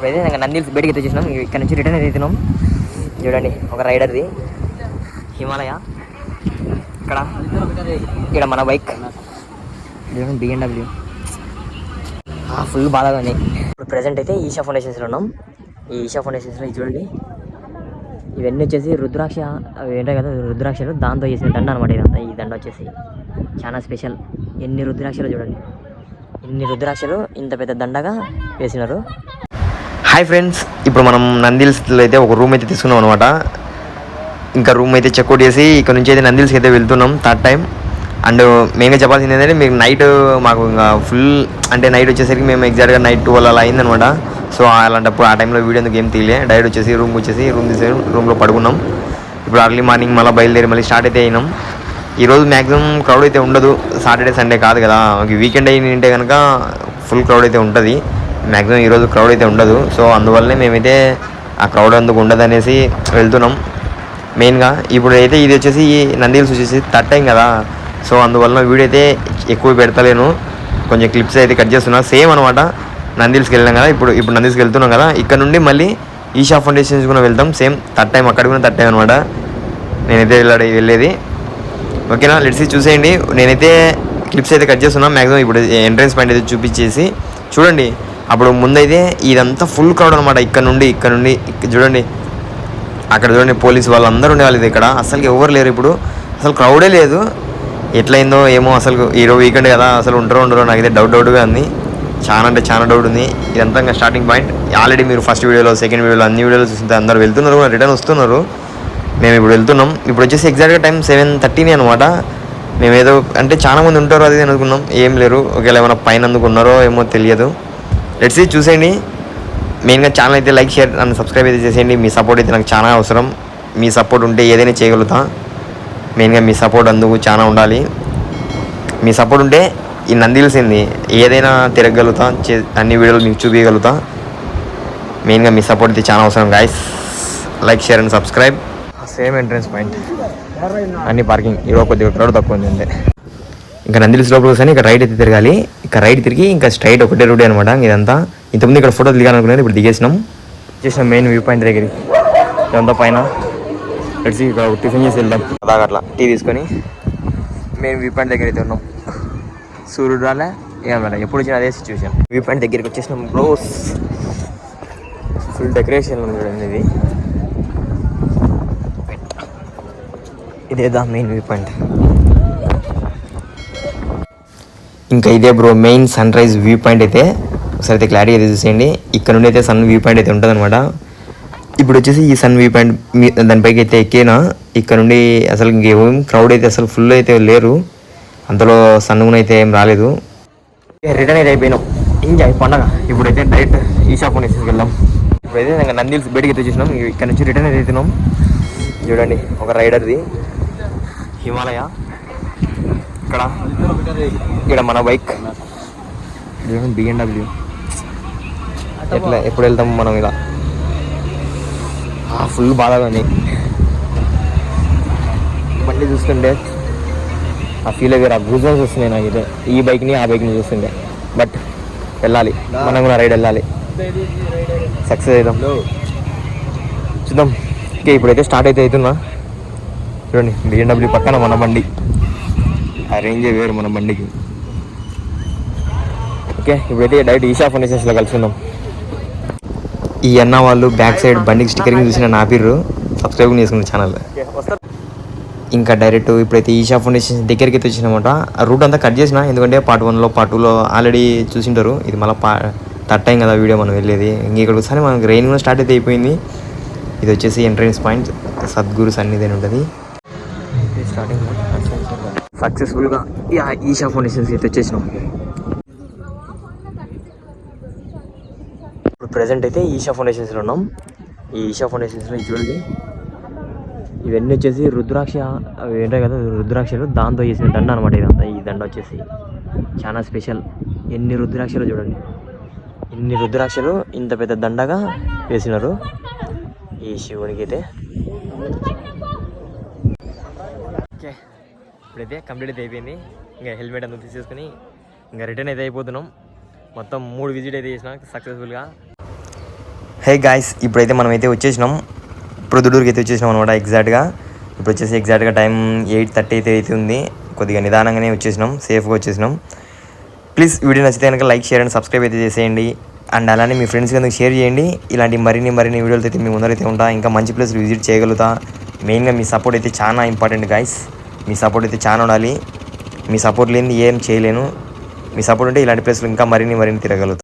ఇప్పుడైతే ఇంకా నందిల్స్ బయటికి తెచ్చేసినాం. ఇక్కడ నుంచి రిటర్న్ అయితే అవుతున్నాం. చూడండి ఒక రైడర్ది హిమాలయ. ఇక్కడ మన బైక్ BMW ఫుల్ బాగా ఉంది. ఇప్పుడు ప్రజెంట్ అయితే ఈషా ఫౌండేషన్స్లో ఉన్నాం. ఈ ఈషా ఫౌండేషన్స్లో చూడండి, ఇవన్నీ వచ్చేసి రుద్రాక్ష, అవి ఏంటో కదా రుద్రాక్షలు, దాంతో చేసిన దండ అనమాట. ఇదంతా ఈ దండ వచ్చేసి చాలా స్పెషల్. ఎన్ని రుద్రాక్షలు చూడండి, ఇన్ని రుద్రాక్షలు ఇంత పెద్ద దండగా వేసినారు. హాయ్ ఫ్రెండ్స్, ఇప్పుడు మనం నందిల్స్లో అయితే ఒక రూమ్ అయితే తీసుకున్నాం అనమాట. ఇంకా రూమ్ అయితే చెక్అవుట్ చేసి ఇక్కడ నుంచి అయితే నందిల్స్కి అయితే వెళ్తున్నాం థర్డ్ టైం. అండ్ మెయిన్గా చెప్పాల్సింది ఏంటంటే, మీకు నైట్ మాకు ఇంకా ఫుల్ అంటే నైట్ వచ్చేసరికి మేము ఎగ్జాక్ట్గా నైట్ 12 అలా అయిందనమాట. సో అలాంటప్పుడు ఆ టైంలో వీడియో ఎందుకు ఏం తీయలే, డైరెక్ట్ వచ్చేసి రూమ్ తీసేసి రూమ్లో పడుకున్నాం. ఇప్పుడు అర్లీ మార్నింగ్ మళ్ళీ బయలుదేరి మళ్ళీ స్టార్ట్ అయితే అయినాం. ఈరోజు మ్యాక్సిమం క్రౌడ్ అయితే ఉండదు, సాటర్డే సండే కాదు కదా, వీకెండ్ అయింటే కనుక ఫుల్ క్రౌడ్ అయితే ఉంటుంది. మ్యాక్సిమం ఈరోజు క్రౌడ్ అయితే ఉండదు. సో అందువల్లనే మేమైతే ఆ క్రౌడ్ అందుకు ఉండదు అనేసి వెళ్తున్నాం. మెయిన్గా ఇప్పుడు అయితే ఇది వచ్చేసి నందిల్స్ వచ్చేసి థర్డ్ టైం కదా, సో అందువల్ల వీడియో అయితే ఎక్కువ పెడతలేను, కొంచెం క్లిప్స్ అయితే కట్ చేస్తున్నా. సేమ్ అనమాట, నందిల్స్కి వెళ్ళాం కదా, ఇప్పుడు నందిల్స్కి వెళ్తున్నాం కదా, ఇక్కడ నుండి మళ్ళీ ఈషా ఫౌండేషన్స్ కూడా వెళ్తాం. సేమ్ థర్డ్ టైం, అక్కడ కూడా థర్డ్ టైం అనమాట నేనైతే వెళ్ళేది. ఓకేనా, లెట్స్ చూసేయండి. నేనైతే క్లిప్స్ అయితే కట్ చేస్తున్నా మ్యాక్సిమం. ఇప్పుడు ఎంట్రన్స్ పాయింట్ అయితే చూపించేసి చూడండి. అప్పుడు ముందైతే ఇదంతా ఫుల్ క్రౌడ్ అనమాట. ఇక్కడ నుండి చూడండి, అక్కడ చూడండి పోలీసు వాళ్ళందరూ ఉండేవాళ్ళు. ఇది ఇక్కడ అసలు ఎవరు లేరు, ఇప్పుడు అసలు క్రౌడే లేదు. ఎట్లయిందో ఏమో, అసలు ఈరోజు వీకెండ్ కదా, అసలు ఉండరో నాకైతే డౌట్గా ఉంది. చాలా అంటే చాలా డౌట్ ఉంది. ఇదంతా ఇంకా స్టార్టింగ్ పాయింట్. ఆల్రెడీ మీరు ఫస్ట్ వీడియోలో, సెకండ్ వీడియోలో, అన్ని వీడియోలో చూస్తే అందరూ వెళ్తున్నారు, రిటర్న్ వస్తున్నారు. మేము ఇప్పుడు వెళ్తున్నాం. ఇప్పుడు వచ్చేసి ఎగ్జాక్ట్గా టైం 7:30 అనమాట. మేము ఏదో అంటే చాలా మంది ఉంటారు అది అనుకున్నాం, ఏం లేరు. ఒకవేళ ఏమైనా పైన అందుకున్నారో ఏమో తెలియదు. లెట్స్ చూసేయండి. మెయిన్గా ఛానల్ అయితే లైక్, షేర్ అండ్ సబ్స్క్రైబ్ అయితే చేసేయండి. మీ సపోర్ట్ అయితే నాకు చాలా అవసరం. మీ సపోర్ట్ ఉంటే ఏదైనా చేయగలుగుతా. మెయిన్గా మీ సపోర్ట్ అందుకు చాలా ఉండాలి. మీ సపోర్ట్ ఉంటే ఈ నందిల్సింది ఏదైనా తిరగలుగుతా, అన్ని వీడియోలు మీకు చూపించగలుగుతా. మెయిన్గా మీ సపోర్ట్ అయితే చాలా అవసరం guys. Like, share and subscribe. Same entrance point, అన్ని పార్కింగ్. ఈరోజు కొద్దిగా క్రౌడ్ తక్కువ ఉంది అంతే. ఇంకా నందిల్స్ లోపల వస్తాను. ఇక్కడ రైట్ అయితే తిరగాలి. ఇక్కడ రైట్ తిరిగి ఇంకా స్ట్రైట్ ఒకటే రూట్ అనమాట. ఇదంతా ఇంతకుముందు ఇక్కడ ఫోటో దిగాలనుకున్నాను, ఇప్పుడు దిగేసినాం. చేసినాం మెయిన్ వ్యూ పాయింట్ దగ్గరికి. ఇదంతా పైన నడిచి ఇక్కడ టిఫిన్ చేసి వెళ్దాం. అలాగ అట్లా టీ తీసుకొని మెయిన్ వ్యూ పాయింట్ దగ్గర అయితే ఉన్నాం. సూర్యుడు రాలే ఏమన్నా, ఎప్పుడు వచ్చినా అదే సిచ్యువేషన్. వ్యూ పాయింట్ దగ్గరికి వచ్చేసినాం బ్రోస్. ఫుల్ డెకరేషన్ ఉంది చూడండి. ఇదేదా మెయిన్ వ్యూ పాయింట్. ఇంకా ఇదే bro main sunrise view point అయితే. ఒకసారి అయితే క్లారిటీ అయితే చూసేయండి. ఇక్కడ నుండి అయితే సన్ వ్యూ పాయింట్ అయితే ఉంటుంది అనమాట. ఇప్పుడు వచ్చేసి ఈ సన్ వ్యూ పాయింట్ దానిపైకి అయితే ఎక్కినా. ఇక్కడ నుండి అసలు ఇంకేం క్రౌడ్ అయితే అసలు ఫుల్ అయితే లేరు, అంతలో సన్ కూడా అయితే ఏం రాలేదు. రిటర్న్ అయితే అయిపోయినాం. ఎంజాయ్ పండగ. ఇప్పుడైతే డైరెక్ట్ ఈషా ఫౌండేషన్కి వెళ్దాం. ఇప్పుడైతే ఇంకా నందిల్స్ బయటికి అయితే వచ్చేసినాం. ఇక్కడ నుంచి రిటర్న్ అయితే అవుతున్నాం. చూడండి ఒక రైడర్ది హిమాలయ. ఇక్కడ మన బైక్ BMW. ఎప్పుడు వెళ్తాం మనం ఇలా. ఫుల్ బాగా ఉంది బండి చూస్తుంటే. ఆ ఫీల్ వేరే, ఆ గూజన్స్ వస్తున్నాయి నాకైతే ఈ బైక్ని ఆ బైక్ని చూస్తుంటే. బట్ వెళ్ళాలి, మనం కూడా రైడ్ వెళ్ళాలి, సక్సెస్ అవుతాం, చూద్దాం. ఓకే, ఇప్పుడైతే స్టార్ట్ అయితే అవుతున్నా. చూడండి BMW పక్కన మన బండి, ఆ రేంజే వేరు మన బండికి. ఓకే, ఇప్పుడైతే డైరెక్ట్ ఈషా ఫౌండేషన్స్లో కలుసుకుందాం. ఈ అన్న వాళ్ళు బ్యాక్ సైడ్ బండికి స్టిక్కరింగ్ చూసిన నాపిర్రు, సబ్స్క్రైబ్ చేసుకున్న ఛానల్. ఇంకా డైరెక్ట్ ఇప్పుడైతే ఈషా ఫౌండేషన్ దగ్గరికి అయితే వచ్చినమాట. ఆ రూట్ అంతా కట్ చేసిన, ఎందుకంటే పార్ట్ 1లో పార్ట్ 2లో ఆల్రెడీ చూసింటారు. ఇది మళ్ళీ థర్డ్ టైం కదా వీడియో మనం వెళ్ళేది. ఇంక ఇక్కడ ఒకసారి మనకి రెయిన్ కూడా స్టార్ట్ అయితే అయిపోయింది. ఇది వచ్చేసి ఎంట్రన్స్ పాయింట్, సద్గురు సన్నిధి అని ఉంటుంది. స్టార్టింగ్ సక్సెస్ఫుల్గా ఈషా ఫౌండేషన్స్కి అయితే వచ్చేసినాం. ఇప్పుడు ప్రజెంట్ అయితే ఈషా ఫౌండేషన్స్లో ఉన్నాం. ఈ ఈషా ఫౌండేషన్స్లో చూడండి, ఇవన్నీ వచ్చేసి రుద్రాక్ష, అవి ఏంటాయి కదా రుద్రాక్షలు, దాంతో చేసిన దండ అనమాట. ఇదంతా ఈ దండ వచ్చేసి చాలా స్పెషల్. ఎన్ని రుద్రాక్షలు చూడండి, ఇన్ని రుద్రాక్షలు ఇంత పెద్ద దండగా వేసినారు ఈ శివునికి అయితే. ఓకే, ఇప్పుడైతే కంప్లీట్ అయితే అయిపోయింది. ఇంకా హెల్మెట్ అందుకు తీసేసుకుని ఇంకా రిటర్న్ అయితే అయిపోతున్నాం. మొత్తం 3 విజిట్ అయితే చేసినా సక్సెస్ఫుల్గా. హే గాయ్స్, ఇప్పుడైతే మనమైతే వచ్చేసినాం, ప్రొద్దుటూరుకి అయితే వచ్చేసినాం అనమాట. ఎగ్జాక్ట్గా ఇప్పుడు వచ్చేసి ఎగ్జాక్ట్గా టైం 8:30 అయితే ఉంది. కొద్దిగా నిదానంగానే వచ్చేసినాం, సేఫ్గా వచ్చేసినాం. ప్లీజ్ వీడియో నచ్చితే కనుక లైక్, షేర్ అండ్ సబ్స్క్రైబ్ అయితే చేసేయండి. అండ్ అలానే మీ ఫ్రెండ్స్కి ఎందుకు షేర్ చేయండి. ఇలాంటి మరిన్ని వీడియోలు అయితే మీ ముందరైతే ఉంటా. ఇంకా మంచి ప్లేస్లు విజిట్ చేయగలుగుతా. మెయిన్గా మీ సపోర్ట్ అయితే చాలా ఇంపార్టెంట్ గాయ్స్. మీ సపోర్ట్ అయితే చాలా ఉండాలి. మీ సపోర్ట్ లేని ఏం చేయలేను. మీ సపోర్ట్ ఉంటే ఇలాంటి ప్లేస్లు ఇంకా మరిన్ని తిరగలుగుతాను.